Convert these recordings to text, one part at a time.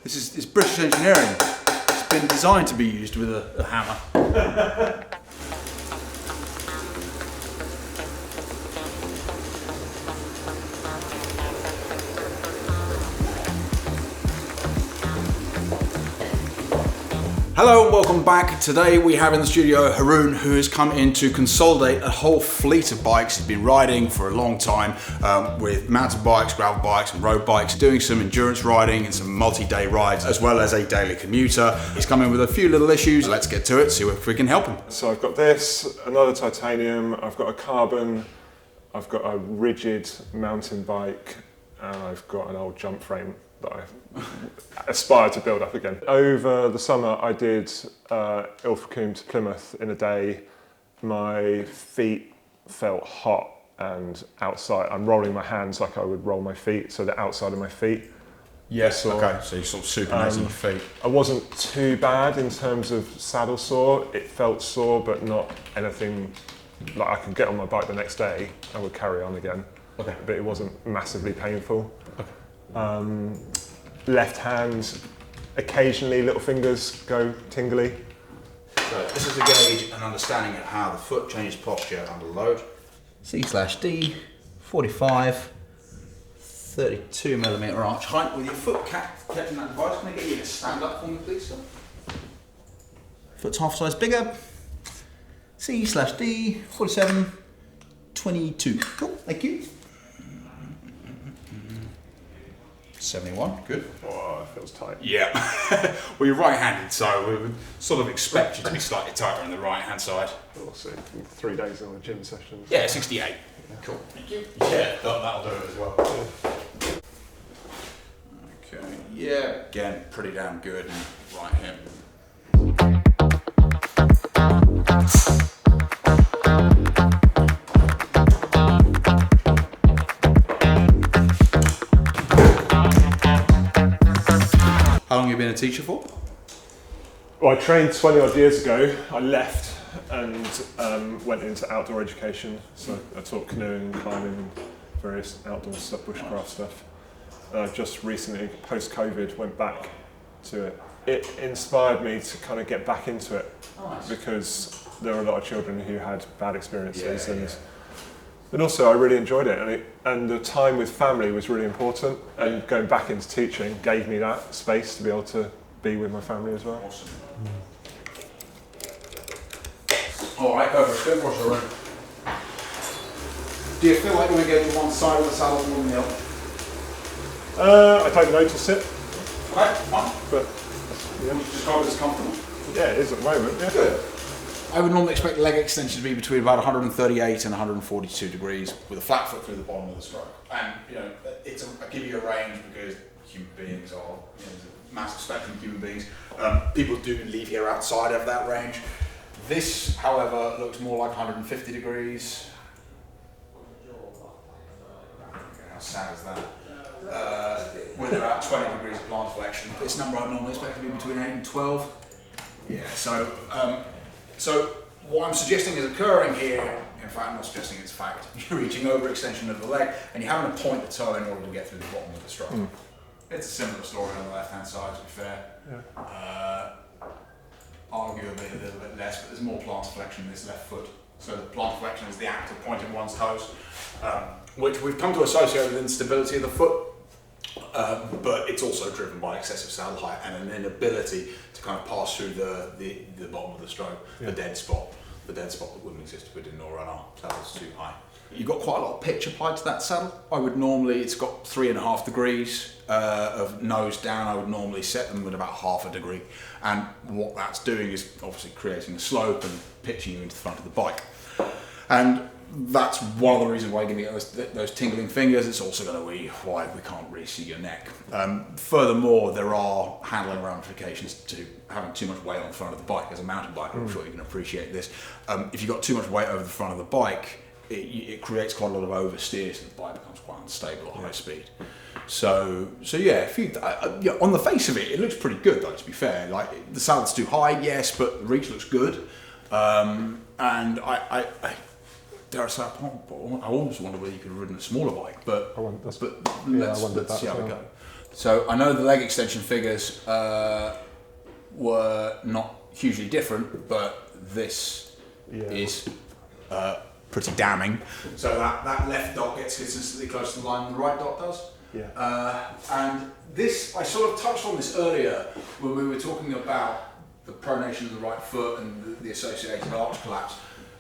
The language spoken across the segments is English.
This is British engineering. It's been designed to be used with a hammer. Hello and welcome back. Today we have in the studio Haroon, who has come in to consolidate a whole fleet of bikes. He's been riding for a long time with mountain bikes, gravel bikes and road bikes, doing some endurance riding and some multi-day rides as well as a daily commuter. He's come in with a few little issues. Let's get to it, see if we can help him. So I've got this, another titanium, I've got a carbon, I've got a rigid mountain bike, and I've got an old jump frame that I aspire to build up again. Over the summer I did Ilfracombe to Plymouth in a day. My feet felt hot and outside, I'm rolling my hands like I would roll my feet, so the outside of my feet. Yes, okay, so you're sort of supernating your feet. I wasn't too bad in terms of saddle sore. It felt sore, but not anything, like I could get on my bike the next day and would carry on again. Okay. But it wasn't massively painful. Okay. Left hand, occasionally little fingers go tingly. So this is a gauge and understanding of how the foot changes posture under load. C/D, 45, 32mm arch height with your foot catching that device. Can I get you to stand up for me, please, sir? Foot's half size bigger. C/D, 47, 22. Cool, thank you. 71, good. Oh, it feels tight. Yeah. Well, you're right-handed, so we would sort of expect you to be slightly tighter on the right-hand side. Also, 3 days on the gym session. Yeah, 68. Yeah. Cool. Thank you. Yeah, that'll do it as well. Okay. Yeah, again, pretty damn good. Right hip. How long have you been a teacher for? Well, I trained 20 odd years ago. I left and went into outdoor education. So I taught canoeing, climbing and various outdoor stuff, bushcraft stuff. Just recently, post-COVID, went back to it. It inspired me to kind of get back into it. Nice. Because there were a lot of children who had bad experiences and also I really enjoyed it, and the time with family was really important, and going back into teaching gave me that space to be able to be with my family as well. Awesome. Alright, go for it. Go for it. Do you feel like you want to go to one side of the saddle more than the other? I don't notice it. Okay, fine. But yeah. Would you describe it as comfortable? Yeah, it is at the moment, yeah. Good. I would normally expect leg extension to be between about 138 and 142 degrees with a flat foot through the bottom of the stroke. And you know, I give you a range because human beings are, you know, there's a massive spectrum of human beings. People do leave here outside of that range. This, however, looks more like 150 degrees. How sad is that? With about 20 degrees of plant flexion. This number I normally expect to be between 8 and 12. Yeah, so what I'm suggesting is occurring here, in fact I'm not suggesting it's fact, you're reaching over extension of the leg and you're having to point the toe in order to get through the bottom of the stroke. It's a similar story on the left hand side, to be fair. Yeah. Arguably a little bit less, but there's more plantar flexion in this left foot. So the plantar flexion is the act of pointing one's toes, which we've come to associate with instability of the foot. But it's also driven by excessive saddle height and an inability to kind of pass through the bottom of the stroke, the dead spot that wouldn't exist if we didn't all run our saddles too high. You've got quite a lot of pitch applied to that saddle. I would normally, it's got 3.5 degrees of nose down. I would normally set them at about half a degree. And what that's doing is obviously creating a slope and pitching you into the front of the bike. And that's one of the reasons why you're going to get those tingling fingers. It's also going to be why we can't really see your neck. Furthermore, there are handling ramifications to having too much weight on the front of the bike. As a mountain biker, I'm sure you can appreciate this. If you've got too much weight over the front of the bike, it creates quite a lot of oversteer, so the bike becomes quite unstable at high speed. So yeah, on the face of it, it looks pretty good though, to be fair. Like, the saddle's too high, yes, but the reach looks good. And I dare I say, I almost wonder whether you could have ridden a smaller bike, but let's see how we go. So I know the leg extension figures were not hugely different, but this is pretty damning. So that left dot gets consistently close to the line and the right dot does. Yeah. And this, I sort of touched on this earlier when we were talking about the pronation of the right foot and the associated arch collapse.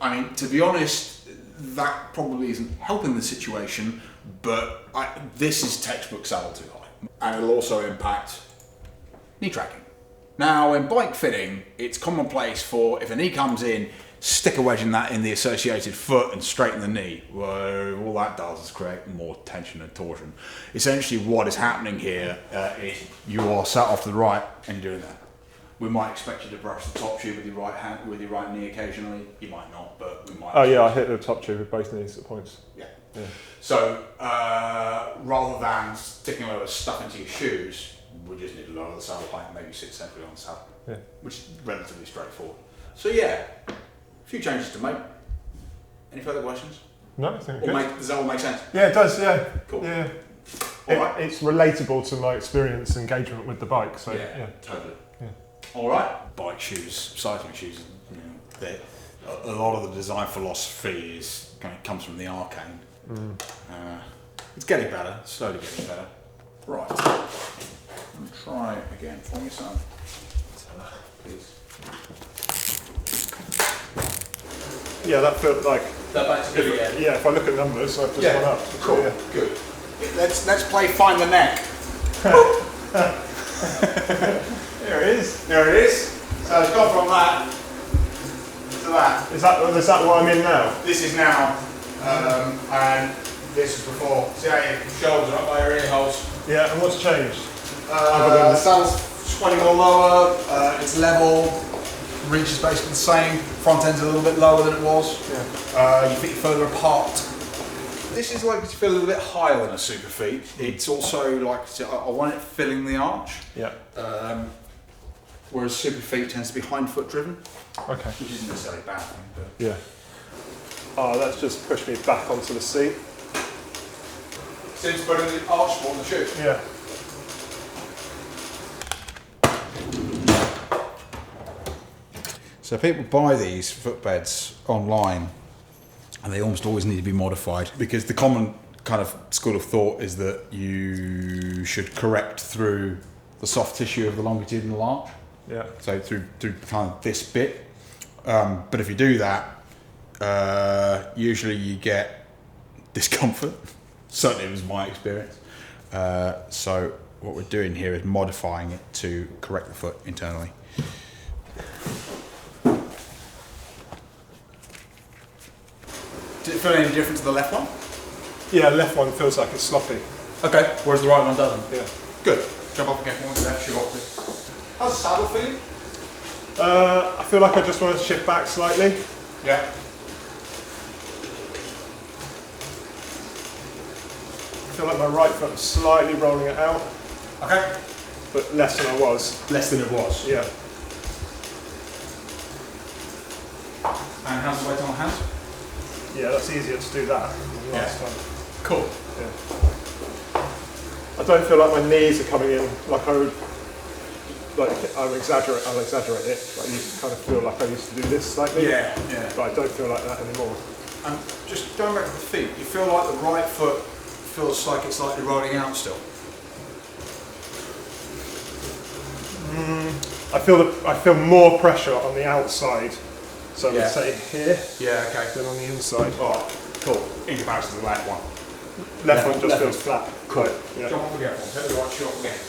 I mean, to be honest, that probably isn't helping the situation, but this is textbook saddle too high. And it'll also impact knee tracking. Now, in bike fitting, it's commonplace for if a knee comes in, stick a wedge in the associated foot and straighten the knee. Well, all that does is create more tension and torsion. Essentially, what is happening here is you are sat off to the right and you're doing that. We might expect you to brush the top tube with your right hand, with your right knee occasionally. You might not, but we might. Oh yeah, I hit the top tube with both knees at points. Yeah. So rather than sticking a load of stuff into your shoes, we just need to lower the saddle height and maybe sit centrally on the saddle, which is relatively straightforward. So yeah, a few changes to make. Any further questions? No, I think good. Does that all make sense? Yeah, it does. Yeah. Cool. Yeah. Right. It's relatable to my experience engagement with the bike. So yeah. Totally. Yeah. All right. Bike shoes, cycling shoes. A lot of the design philosophy comes from the arcane. It's getting better, slowly getting better. Right. Try again for me, son. Please. Yeah, that felt like. That back to good again. Yeah, if I look at numbers, I've just gone up. Cool. Yeah. Good. Let's play find the neck. There it is. There it is. So it's gone from that to that. Is that what I'm in now? This is now, and this is before. See how your shoulders are up by your ear holes? Yeah, and what's changed? The saddle's 20 more lower, it's level, reach is basically the same, front end's a little bit lower than it was. Yeah. Your feet further apart. This is likely to feel a little bit higher than a super feet. It's also like, I want it filling the arch. Yeah. Whereas super feet tends to be hind foot driven. Okay. Which isn't necessarily a bad thing, but. Yeah. Oh, that's just pushed me back onto the seat. Seems putting the arch more on the shoe. Yeah. So people buy these footbeds online and they almost always need to be modified because the common kind of school of thought is that you should correct through the soft tissue of the longitudinal arch. Yeah. So through kind of this bit. But if you do that, usually you get discomfort. Certainly it was my experience. So what we're doing here is modifying it to correct the foot internally. Did it feel any different to the left one? Yeah, left one feels like it's sloppy. Okay, whereas the right one doesn't? Yeah. Good. Jump up again, one to the left, shoe up please. How's the saddle feeling? I feel like I just want to shift back slightly. Yeah. I feel like my right foot is slightly rolling it out. Okay. But less than I was. Less than it was? Yeah. And how's the weight on the hands? Yeah, that's easier to do that than last time. Cool. Yeah. I don't feel like my knees are coming in like I would. Like I'll exaggerate it. Like I used to kind of feel like I used to do this slightly. Yeah. But I don't feel like that anymore. And just going back to the feet, you feel like the right foot feels like it's slightly rolling out still? I feel more pressure on the outside. So I would say here. Yeah, okay. Than on the inside. Alright, cool. In comparison to the left one. Left one just feels flat. Cool. Yeah. Jump up again, take the right shoe up again.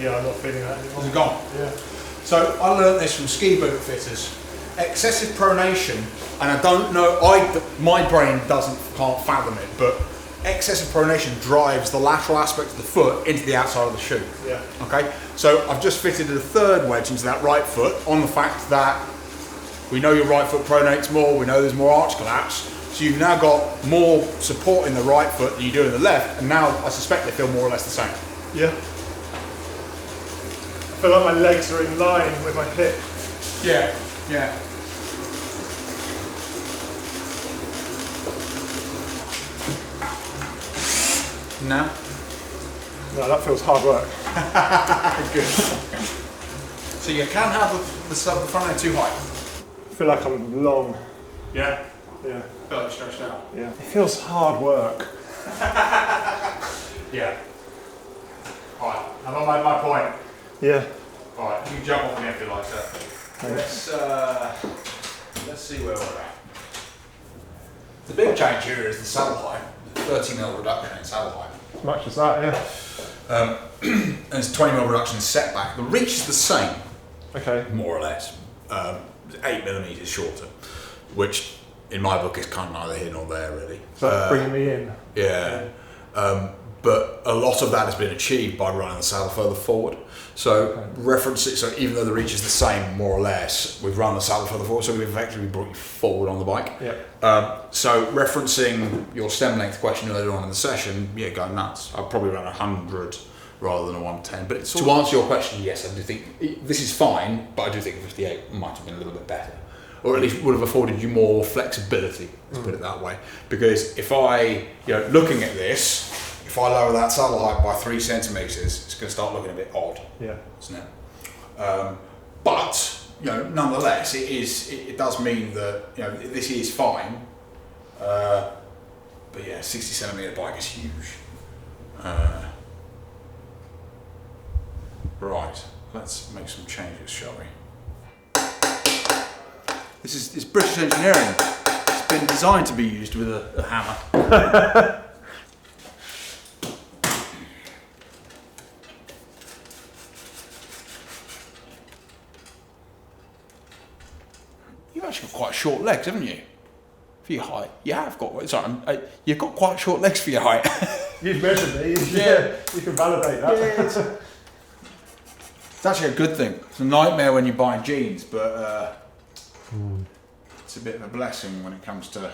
Yeah, I'm not feeling that anymore. Is it gone? Yeah. So I learnt this from ski boot fitters. Excessive pronation, and I don't know, my brain can't fathom it, but excessive pronation drives the lateral aspect of the foot into the outside of the shoe. Yeah. Okay, so I've just fitted a third wedge into that right foot on the fact that we know your right foot pronates more, we know there's more arch collapse, so you've now got more support in the right foot than you do in the left, and now I suspect they feel more or less the same. Yeah. I feel like my legs are in line with my hip. Yeah, yeah. Now? No, that feels hard work. Good. So you can have the front end too high. I feel like I'm long. Yeah. Yeah. Feel like you're stretched out. Yeah. It feels hard work. Yeah. Alright, have I made my point? Yeah. Alright, you can jump off me if you like that. Let's see where we're at. The big change here is the saddle height. 30mm reduction in saddle height. As much as that, yeah. And it's 20mm reduction in setback. The reach is the same. Okay. More or less. 8mm shorter, which in my book is kind of neither here nor there really. So that's bringing me in. Yeah. But a lot of that has been achieved by running the saddle further forward. So so even though the reach is the same, more or less, we've run the saddle further forward, so we've effectively brought you forward on the bike. Yeah. So referencing your stem length question earlier on in the session, yeah, go nuts. I'd probably run 100 rather than a 110. But to answer your question, yes, I do think this is fine, but I do think 58 might have been a little bit better. Or at least would have afforded you more flexibility, let's put it that way. Because if I, looking at this, if I lower that saddle height by 3 centimetres, it's going to start looking a bit odd, isn't it? But nonetheless, it does mean that this is fine. But yeah, 60cm bike is huge. Right, let's make some changes, shall we? This is British engineering. It's been designed to be used with a hammer. You've actually got quite short legs, haven't you? For your height. You have got, you've got quite short legs for your height. You've measured me. Yeah. You can validate that. Yeah, it's actually a good thing. It's a nightmare when you're buying jeans, but it's a bit of a blessing when it comes to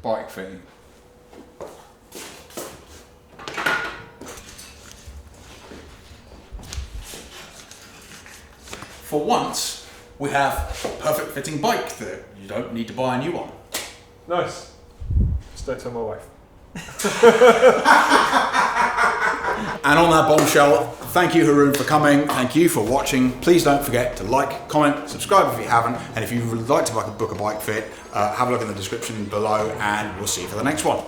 bike fitting. For once, we have a perfect fitting bike that you don't need to buy a new one. Nice. Just don't tell my wife. And on that bombshell, thank you Haroon for coming, thank you for watching. Please don't forget to like, comment, subscribe if you haven't, and if you would like to book a bike fit, have a look in the description below, and we'll see you for the next one.